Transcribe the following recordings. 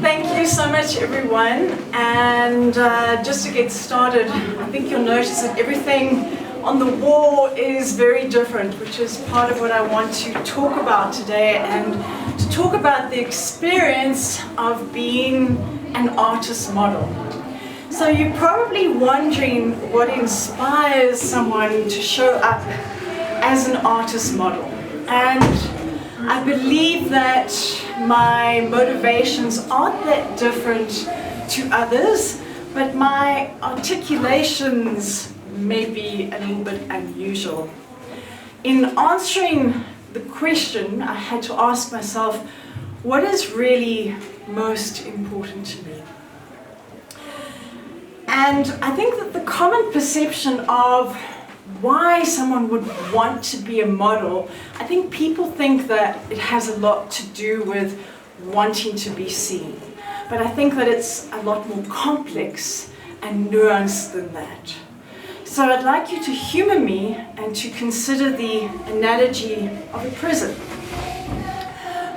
Thank you so much, everyone. And just to get started, I think you'll notice that everything on the wall is very different, which is part of what I want to talk about today, and to talk about the experience of being an artist model. So you're probably wondering what inspires someone to show up as an artist model. And I believe that my motivations aren't that different to others, but my articulations may be a little bit unusual. In answering the question, I had to ask myself, what is really most important to me? And I think that the common perception of why someone would want to be a model, I think people think that it has a lot to do with wanting to be seen. But I think that it's a lot more complex and nuanced than that. So I'd like you to humor me and to consider the analogy of a prism.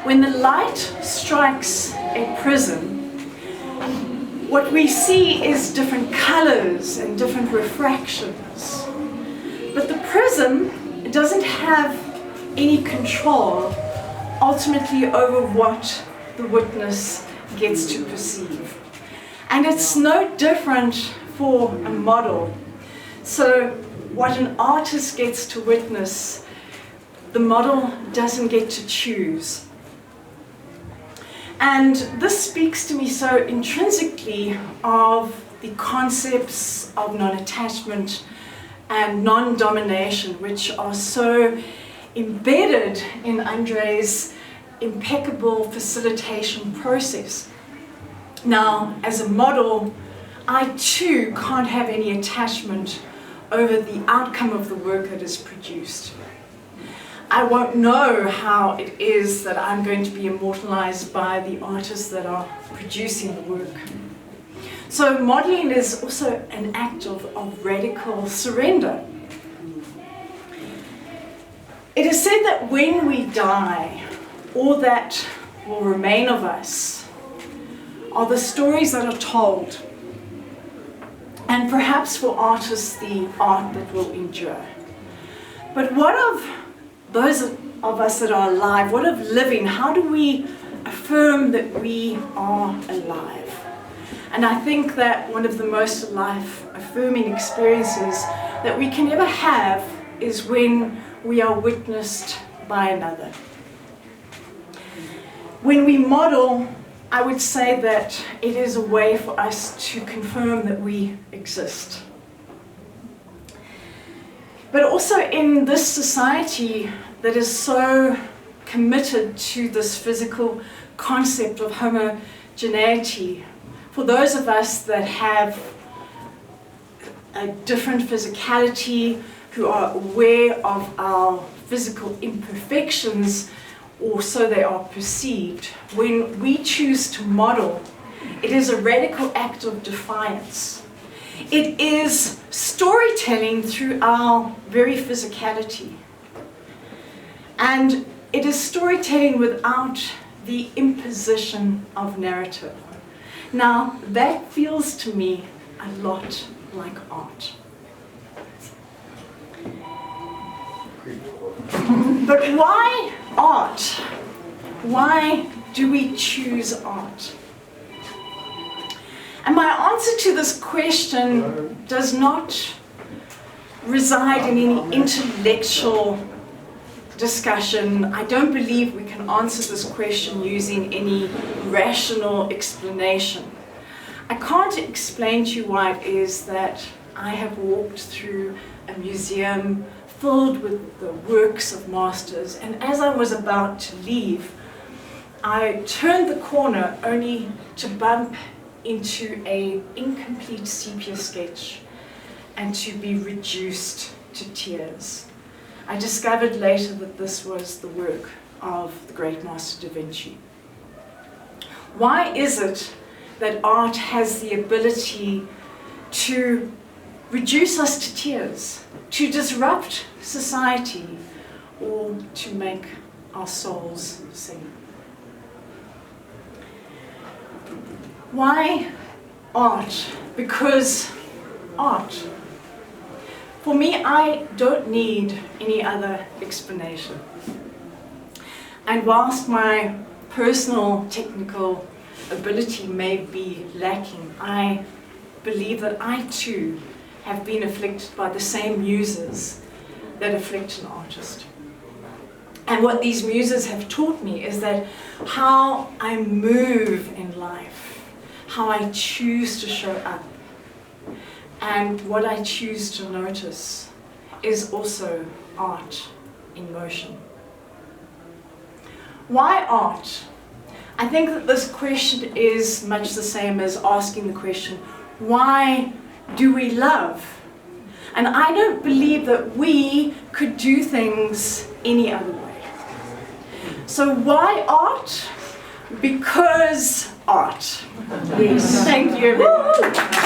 When the light strikes a prism, what we see is different colors and different refractions. But the prism doesn't have any control ultimately over what the witness gets to perceive. And it's no different for a model. So what an artist gets to witness, the model doesn't get to choose. And this speaks to me so intrinsically of the concepts of non-attachment and non-domination, which are so embedded in Andre's impeccable facilitation process. Now, as a model, I too can't have any attachment over the outcome of the work that is produced. I won't know how it is that I'm going to be immortalized by the artists that are producing the work. So modeling is also an act of radical surrender. It is said that when we die, all that will remain of us are the stories that are told, and perhaps for artists, the art that will endure. But what of those of us that are alive? What of living? How do we affirm that we are alive? And I think that one of the most life-affirming experiences that we can ever have is when we are witnessed by another. When we model, I would say that it is a way for us to confirm that we exist. But also in this society that is so committed to this physical concept of homogeneity, for those of us that have a different physicality, who are aware of our physical imperfections, or so they are perceived, when we choose to model, it is a radical act of defiance. It is storytelling through our very physicality. And it is storytelling without the imposition of narrative. Now, that feels to me a lot like art. But why art? Why do we choose art? And my answer to this question does not reside in any intellectual discussion. I don't believe we can answer this question using any rational explanation. I can't explain to you why it is that I have walked through a museum filled with the works of masters, and as I was about to leave, I turned the corner only to bump into an incomplete sepia sketch and to be reduced to tears. I discovered later that this was the work of the great master Da Vinci. Why is it that art has the ability to reduce us to tears, to disrupt society, or to make our souls sing? Why art? Because art. For me, I don't need any other explanation. And whilst my personal technical ability may be lacking, I believe that I too have been afflicted by the same muses that afflict an artist. And what these muses have taught me is that how I move in life, how I choose to show up, and what I choose to notice is also art in motion. Why art? I think that this question is much the same as asking the question, why do we love? And I don't believe that we could do things any other way. So why art? Because art. Yes. Thank you, everyone.